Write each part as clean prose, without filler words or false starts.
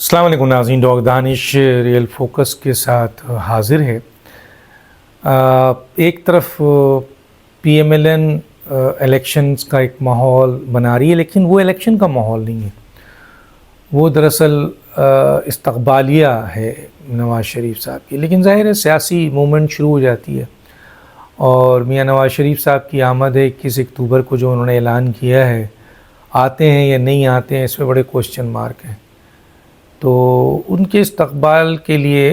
السلام علیکم ناظرین، ڈاکٹر دانش ریئل فوکس کے ساتھ حاضر ہے۔ ایک طرف P M L N elections کا ایک ماحول بنا رہی ہے، لیکن وہ الیکشن کا ماحول نہیں ہے، وہ دراصل استقبالیہ ہے نواز شریف صاحب کی۔ لیکن ظاہر ہے سیاسی مومنٹ شروع ہو جاتی ہے، اور میاں نواز شریف صاحب کی آمد ہے 21 اکتوبر کو جو انہوں نے اعلان کیا ہے، آتے ہیں یا نہیں آتے ہیں اس میں بڑے کوسچن مارک ہیں۔ تو ان کے استقبال کے لیے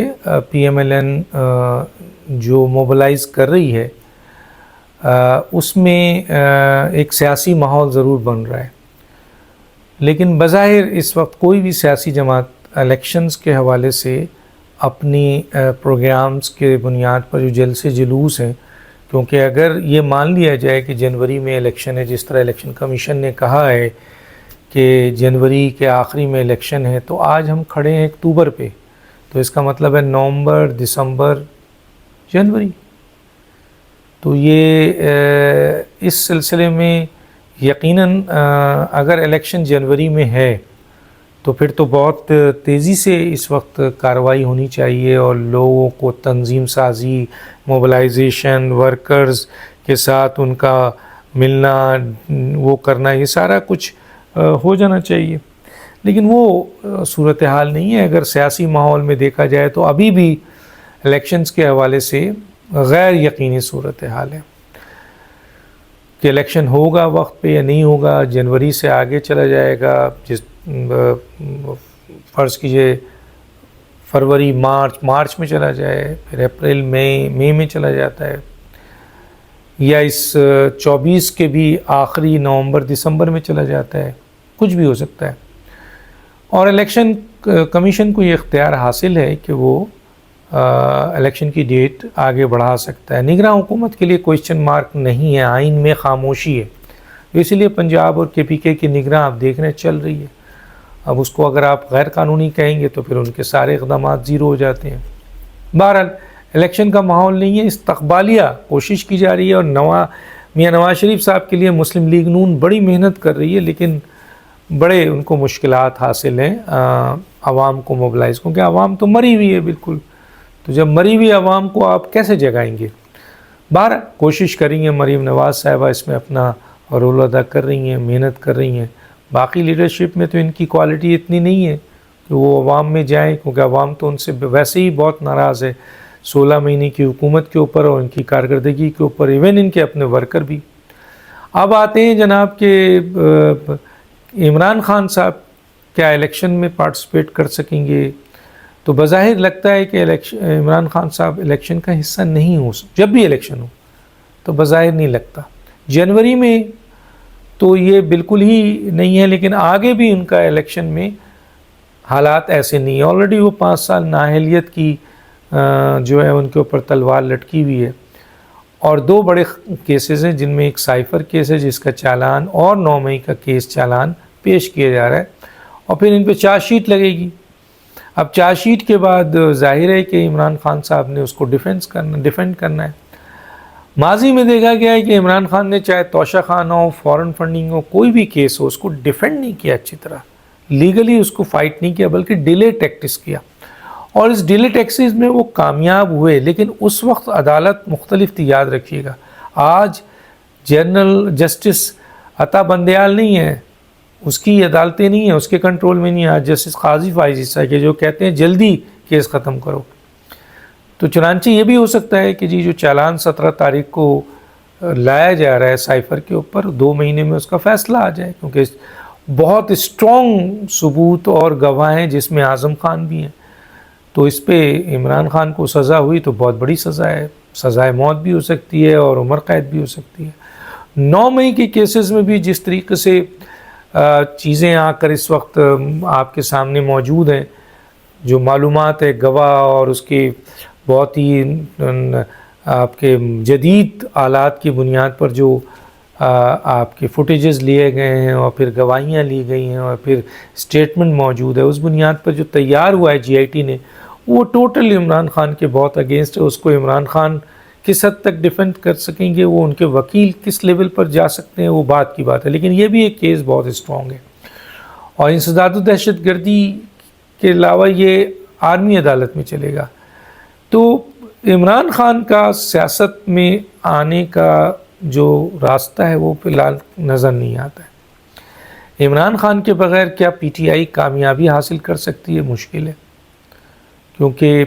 پی ایم ایل این جو موبلائز کر رہی ہے اس میں ایک سیاسی ماحول ضرور بن رہا ہے، لیکن بظاہر اس وقت کوئی بھی سیاسی جماعت الیکشنز کے حوالے سے اپنی پروگرامز کے بنیاد پر جو جلسے جلوس ہیں، کیونکہ اگر یہ مان لیا جائے کہ جنوری میں الیکشن ہے، جس طرح الیکشن کمیشن نے کہا ہے کہ جنوری کے آخری میں الیکشن ہے، تو آج ہم کھڑے ہیں اکتوبر پہ، تو اس کا مطلب ہے نومبر، دسمبر، جنوری۔ تو یہ اس سلسلے میں یقیناً اگر الیکشن جنوری میں ہے تو پھر تو بہت تیزی سے اس وقت کارروائی ہونی چاہیے، اور لوگوں کو تنظیم سازی، موبلائزیشن، ورکرز کے ساتھ ان کا ملنا، وہ کرنا، یہ سارا کچھ ہو جانا چاہیے۔ لیکن وہ صورتحال نہیں ہے۔ اگر سیاسی ماحول میں دیکھا جائے تو ابھی بھی الیکشنز کے حوالے سے غیر یقینی صورتحال ہے کہ الیکشن ہوگا وقت پہ یا نہیں ہوگا، جنوری سے آگے چلا جائے گا، جس فرض کیجئے فروری، مارچ میں چلا جائے، پھر اپریل، مئی میں چلا جاتا ہے، یا اس 24 کے بھی آخری نومبر، دسمبر میں چلا جاتا ہے، کچھ بھی ہو سکتا ہے۔ اور الیکشن کمیشن کو یہ اختیار حاصل ہے کہ وہ الیکشن کی ڈیٹ آگے بڑھا سکتا ہے۔ نگراں حکومت کے لیے کوسچن مارک نہیں ہے، آئین میں خاموشی ہے، اسی لیے پنجاب اور کے پی کے کی نگراں آپ دیکھ رہے ہیں چل رہی ہے۔ اب اس کو اگر آپ غیر قانونی کہیں گے تو پھر ان کے سارے اقدامات زیرو ہو جاتے ہیں۔ بہرحال الیکشن کا ماحول نہیں ہے، استقبالیہ کوشش کی جا رہی ہے، اور میاں نواز شریف صاحب کے لیے مسلم لیگ نون بڑی محنت کر رہی ہے، لیکن بڑے ان کو مشکلات حاصل ہیں عوام کو موبلائز، کیونکہ عوام تو مری ہوئی ہے بالکل، تو جب مری ہوئی عوام کو آپ کیسے جگائیں گے؟ بہرحال کوشش کر رہی ہیں مریم نواز صاحبہ، اس میں اپنا رول ادا کر رہی ہیں، محنت کر رہی ہیں۔ باقی لیڈرشپ میں تو ان کی کوالٹی اتنی نہیں ہے کہ وہ عوام میں جائیں، کیونکہ عوام تو ان سے ویسے ہی بہت ناراض ہے 16 مہینے کی حکومت کے اوپر اور ان کی کارکردگی کے اوپر، ایون ان کے اپنے ورکر بھی۔ اب آتے ہیں جناب کہ عمران خان صاحب کیا الیکشن میں پارٹیسپیٹ کر سکیں گے؟ تو بظاہر لگتا ہے کہ عمران خان صاحب الیکشن کا حصہ نہیں ہو جب بھی الیکشن ہو تو بظاہر نہیں لگتا۔ جنوری میں تو یہ بالکل ہی نہیں ہے، لیکن آگے بھی ان کا الیکشن میں حالات ایسے نہیں ہیں۔ آلریڈی وہ 5 سال نااہلیت کی جو ہے ان کے اوپر تلوار لٹکی ہوئی ہے، اور 2 بڑے کیسز ہیں جن میں ایک سائفر کیس ہے جس کا چالان، اور 9 مئی کا کیس چالان پیش کیا جا رہا ہے، اور پھر ان پہ چارج شیٹ لگے گی۔ اب چارج شیٹ کے بعد ظاہر ہے کہ عمران خان صاحب نے اس کو ڈیفینڈ کرنا ہے۔ ماضی میں دیکھا گیا ہے کہ عمران خان نے چاہے توشہ خان ہو، فورن فنڈنگ ہو، کوئی بھی کیس ہو، اس کو ڈیفینڈ نہیں کیا اچھی طرح، لیگلی اس کو فائٹ نہیں کیا، بلکہ ڈیلے ٹیکٹکس کیا، اور اس ڈیلے ٹیکسز میں وہ کامیاب ہوئے۔ لیکن اس وقت عدالت مختلف تھی، یاد رکھیے گا۔ آج جنرل جسٹس عطا بندیال نہیں ہے، اس کی عدالتیں نہیں ہیں، اس کے کنٹرول میں نہیں ہے۔ آج جسٹس قاضی فائز عیسیٰ کے جو کہتے ہیں جلدی کیس ختم کرو۔ تو چنانچہ یہ بھی ہو سکتا ہے کہ جو چالان 17 تاریخ کو لایا جا رہا ہے سائفر کے اوپر، 2 مہینے میں اس کا فیصلہ آ جائے، کیونکہ بہت اسٹرانگ ثبوت اور گواہ ہیں، جس میں اعظم خان بھی ہیں۔ تو اس پہ عمران خان کو سزا ہوئی تو بہت بڑی سزا ہے، سزائے موت بھی ہو سکتی ہے اور عمر قید بھی ہو سکتی ہے۔ 9 مئی کے کیسز میں بھی جس طریقے سے چیزیں آ کر اس وقت آپ کے سامنے موجود ہیں، جو معلومات ہے گواہ اور اس کی بہت ہی آپ کے جدید آلات کی بنیاد پر جو آپ کے فوٹیجز لیے گئے ہیں، اور پھر گواہیاں لی گئی ہیں، اور پھر اسٹیٹمنٹ موجود ہے، اس بنیاد پر جو تیار ہوا ہے جی آئی ٹی نے، وہ ٹوٹل عمران خان کے بہت اگینسٹ ہے۔ اس کو عمران خان کس حد تک ڈیفینڈ کر سکیں گے، وہ ان کے وکیل کس لیول پر جا سکتے ہیں، وہ بات کی بات ہے۔ لیکن یہ بھی ایک کیس بہت اسٹرانگ ہے، اور انسداد و دہشت گردی کے علاوہ یہ آرمی عدالت میں چلے گا. تو عمران خان کا سیاست میں آنے کا جو راستہ ہے وہ فی الحال نظر نہیں آتا ہے. عمران خان کے بغیر کیا پی ٹی آئی کامیابی حاصل کر سکتی ہے؟ مشکل ہے، کیونکہ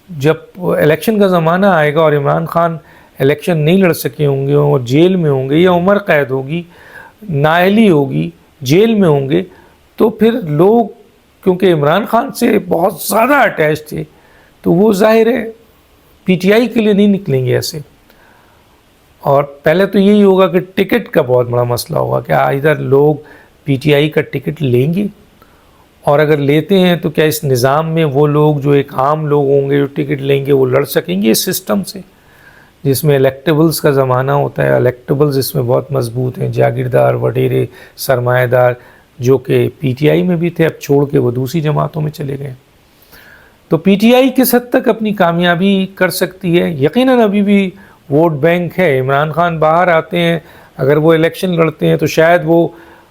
جب الیکشن کا زمانہ آئے گا اور عمران خان الیکشن نہیں لڑ سکے ہوں گے اور جیل میں ہوں گے یا عمر قید ہوگی، نااہلی ہوگی، جیل میں ہوں گے، تو پھر لوگ کیونکہ عمران خان سے بہت زیادہ اٹیچ تھے تو وہ ظاہر ہے پی ٹی آئی کے لیے نہیں نکلیں گے ایسے. اور پہلے تو یہی ہوگا کہ ٹکٹ کا بہت بڑا مسئلہ ہوگا کہ ادھر لوگ پی ٹی آئی کا ٹکٹ لیں گے، اور اگر لیتے ہیں تو کیا اس نظام میں وہ لوگ جو ایک عام لوگ ہوں گے جو ٹکٹ لیں گے وہ لڑ سکیں گے اس سسٹم سے، جس میں الیکٹیبلز کا زمانہ ہوتا ہے. الیکٹیبلز اس میں بہت مضبوط ہیں، جاگیردار، وڈیرے، سرمایہ دار، جو کہ پی ٹی آئی میں بھی تھے، اب چھوڑ کے وہ دوسری جماعتوں میں چلے گئے. تو پی ٹی آئی کس حد تک اپنی کامیابی کر سکتی ہے؟ یقیناً ابھی بھی ووٹ بینک ہے. عمران خان باہر آتے ہیں، اگر وہ الیکشن لڑتے ہیں تو شاید وہ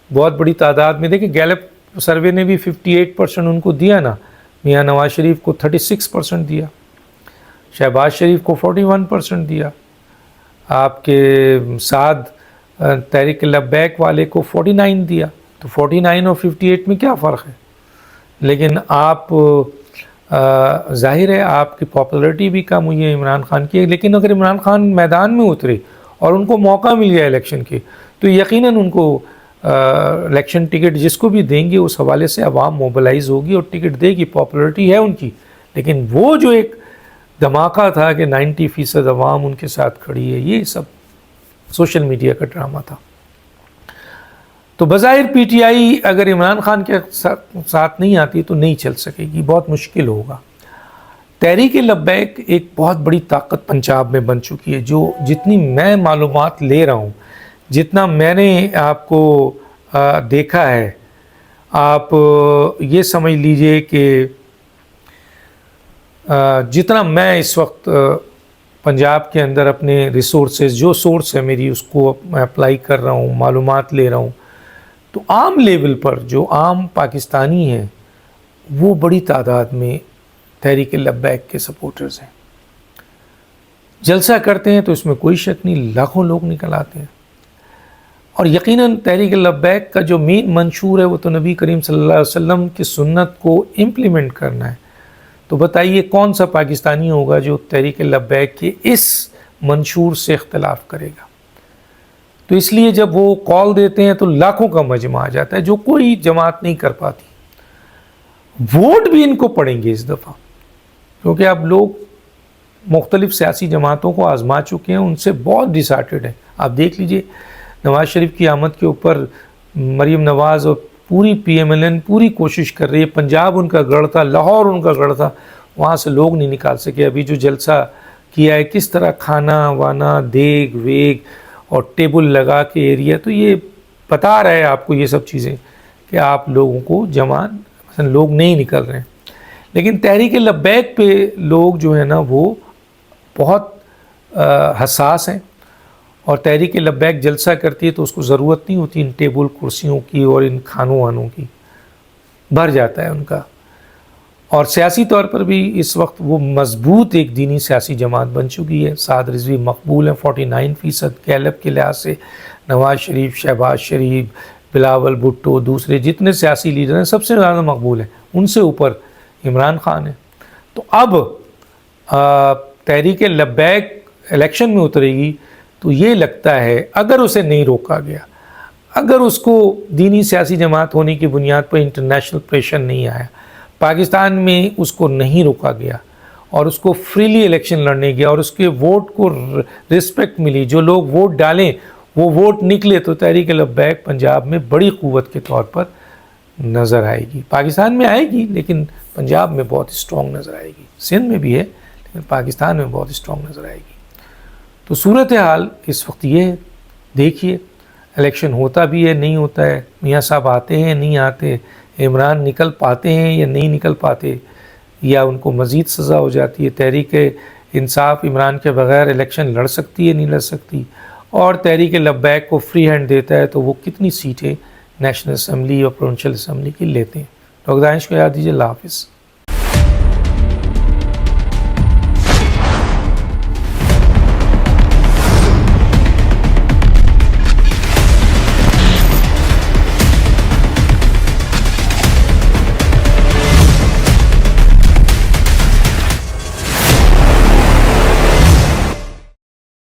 بہت بڑی تعداد میں، دیکھیں گیلپ سروے نے بھی 58% ان کو دیا نا، میاں نواز شریف کو 36% دیا، شہباز شریف کو 41% دیا، آپ کے ساتھ تحریک لبیک والے کو 49 دیا. تو 49 اور 58 میں کیا فرق ہے؟ لیکن آپ ظاہر ہے آپ کی پاپولرٹی بھی کم ہوئی ہے عمران خان کی. لیکن اگر عمران خان میدان میں اترے اور ان کو موقع مل گیا الیکشن کے تو یقیناً ان کو الیکشن ٹکٹ جس کو بھی دیں گے اس حوالے سے عوام موبلائز ہوگی اور ٹکٹ دے گی. پاپولرٹی ہے ان کی، لیکن وہ جو ایک دھماکہ تھا کہ 90% عوام ان کے ساتھ کھڑی ہے، یہ سب سوشل میڈیا کا ڈرامہ تھا. تو بظاہر پی ٹی آئی اگر عمران خان کے ساتھ نہیں آتی تو نہیں چل سکے گی، بہت مشکل ہوگا. تحریک لبیک ایک بہت بڑی طاقت پنجاب میں بن چکی ہے. جو جتنی میں معلومات لے رہا ہوں، جتنا میں نے آپ کو دیکھا ہے، آپ یہ سمجھ لیجئے کہ جتنا میں اس وقت پنجاب کے اندر اپنے ریسورسز، جو سورس ہے میری، اس کو میں اپلائی کر رہا ہوں، معلومات لے رہا ہوں، تو عام لیول پر جو عام پاکستانی ہیں وہ بڑی تعداد میں تحریک لبیک کے سپورٹرز ہیں. جلسہ کرتے ہیں تو اس میں کوئی شک نہیں، لاکھوں لوگ نکل آتے ہیں. اور یقیناً تحریک لبیک کا جو مین منشور ہے وہ تو نبی کریم صلی اللہ علیہ وسلم کی سنت کو امپلیمنٹ کرنا ہے. تو بتائیے کون سا پاکستانی ہوگا جو تحریک لبیک کے اس منشور سے اختلاف کرے گا؟ تو اس لیے جب وہ کال دیتے ہیں تو لاکھوں کا مجمع آ جاتا ہے، جو کوئی جماعت نہیں کر پاتی. ووٹ بھی ان کو پڑیں گے اس دفعہ، کیونکہ اب لوگ مختلف سیاسی جماعتوں کو آزما چکے ہیں، ان سے بہت ڈسہارٹیڈ ہیں. آپ دیکھ لیجئے نواز شریف کی آمد کے اوپر مریم نواز اور پوری پی ایم ایل این پوری کوشش کر رہی ہے. پنجاب ان کا گڑھ تھا، لاہور ان کا گڑھ تھا، وہاں سے لوگ نہیں نکال سکے. ابھی جو جلسہ کیا ہے، کس طرح کھانا وانا، دیگ ویگ اور ٹیبل لگا کے ایریا، تو یہ بتا رہا ہے آپ کو یہ سب چیزیں کہ آپ لوگوں کو جمع مثلا لوگ نہیں نکل رہے ہیں. لیکن تحریک لبیک پہ لوگ جو ہے نا وہ بہت حساس ہیں، اور تحریک لبیک جلسہ کرتی ہے تو اس کو ضرورت نہیں ہوتی ان ٹیبل کرسیوں کی اور ان کھانوں وانوں کی، بھر جاتا ہے ان کا. اور سیاسی طور پر بھی اس وقت وہ مضبوط ایک دینی سیاسی جماعت بن چکی ہے. سعد رضوی مقبول ہیں 49%، گیلپ کے لحاظ سے نواز شریف، شہباز شریف، بلاول بھٹو، دوسرے جتنے سیاسی لیڈر ہیں سب سے زیادہ مقبول ہیں. ان سے اوپر عمران خان ہے. تو اب تحریک لبیک الیکشن میں اترے گی تو یہ لگتا ہے اگر اسے نہیں روکا گیا، اگر اس کو دینی سیاسی جماعت ہونے کی بنیاد پر انٹرنیشنل پریشر نہیں آیا، پاکستان میں اس کو نہیں روکا گیا اور اس کو فریلی الیکشن لڑنے گیا اور اس کے ووٹ کو رسپیکٹ ملی، جو لوگ ووٹ ڈالیں وہ ووٹ نکلے، تو تحریک لبیک پنجاب میں بڑی قوت کے طور پر نظر آئے گی. پاکستان میں آئے گی لیکن پنجاب میں بہت اسٹرانگ نظر آئے گی. سندھ میں بھی ہے لیکن پاکستان میں بہت اسٹرانگ نظر آئے گی. تو صورتحال اس وقت یہ ہے. دیکھیے الیکشن ہوتا بھی ہے، نہیں ہوتا ہے، میاں صاحب آتے ہیں نہیں آتے، عمران نکل پاتے ہیں یا نہیں نکل پاتے، یا ان کو مزید سزا ہو جاتی ہے. تحریک انصاف عمران کے بغیر الیکشن لڑ سکتی ہے نہیں لڑ سکتی، اور تحریک لبیک کو فری ہینڈ دیتا ہے تو وہ کتنی سیٹیں نیشنل اسمبلی اور پروونشل اسمبلی کی لیتے ہیں. ڈاکٹر دانش کو یاد دیجیے، اللہ حافظ.